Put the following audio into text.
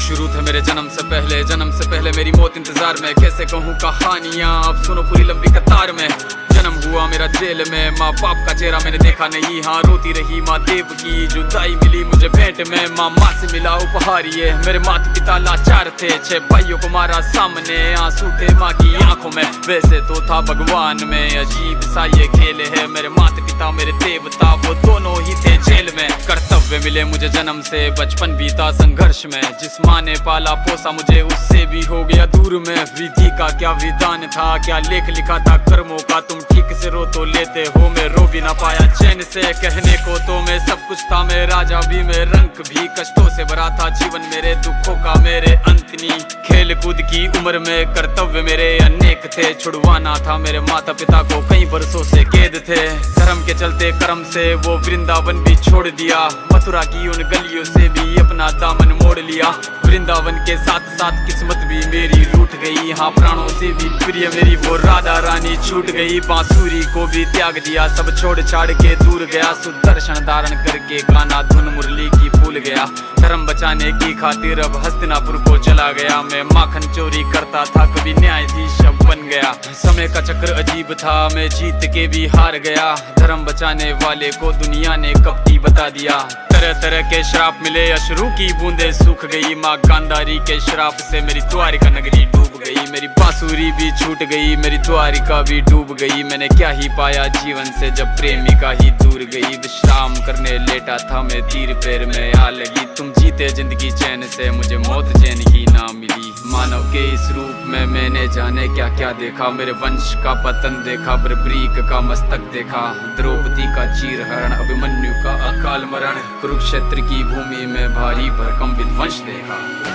शुरू थे मेरे जन्म से पहले मेरी मौत इंतजार में। कैसे कहूँ कहानियाँ, अब सुनो पूरी लंबी कतार में। जन्म हुआ मेरा जेल में, माँ बाप का चेहरा मैंने देखा नहीं। हाँ रोती रही माँ देव की, जुदाई मिली मुझे भेंट में। माँ से मिला उपहार ये, मेरे माता पिता लाचार थे। 6 भाइयों को मारा सामने, आंसू थे माँ की आंखों में। वैसे तो था भगवान में, अजीब सा ये खेल है। मेरे माता पिता मेरे देवता, वो दोनों ही थे जेल में। कर्तव्य मिले मुझे जन्म से, बचपन बीता संघर्ष में। जिस माँ ने पाला पोसा मुझे, उससे भी हो गया दूर में। विधि का क्या विधान था, क्या लेख लिखा था कर्मों का। तुम ठीक से रो तो लेते हो, मैं रो भी ना पाया चैन से। कहने को तो मैं सब कुछ था, मैं राजा भी, मैं रंग भी। कष्टों से भरा था जीवन मेरे, दुखों का मेरे अंत नहीं। खेल कूद की उम्र में कर्तव्य मेरे अनेक थे। छुड़वाना था मेरे माता पिता को, कई बरसों से कैद थे। धर्म के चलते कर्म से वो वृंदावन भी छोड़ दिया। मथुरा की उन गलियों से भी अपना दामन मोड़ लिया। वृंदावन के साथ साथ किस्मत भी मेरी रूठ गई। हाँ प्राणों से भी प्रिय मेरी वो राधा रानी छूट गई। बांसुरी को भी त्याग दिया, सब छोड़ छाड़ के दूर गया। सुदर्शन धारण करके गाना धुन मुरली की भूल गया। धर्म बचाने की खातिर अब हस्तिनापुर को चला गया। मैं माखन चोरी करता था, कभी न्यायाधीश अब बन गया। समय का चक्र अजीब था, मैं जीत के भी हार गया। धर्म बचाने वाले को दुनिया ने कपटी बता दिया। तरह तरह के श्राप मिले, अश्रु की बूंदे सूख गई। माँ गांधारी के श्राप से मेरी द्वारिका नगरी डूब गई। मेरी बांसुरी भी छूट गई, मेरी द्वारिका भी डूब गई। मैंने क्या ही पाया जीवन से, जब प्रेमिका ही दूर गई। विश्राम करने लेटा था मैं, तीर पैर में आ लगी। तुम जीते जिंदगी चैन से, मुझे मौत चैन की ना मिली। मानव के इस रूप में मैंने जाने क्या क्या देखा। मेरे वंश का पतन देखा, बर्बरीक का मस्तक देखा। द्रौपदी का चीर हरण, अभिमन्यु का अकाल मरण। कुरुक्षेत्र की भूमि में भारी भरकम विध्वंस देखा।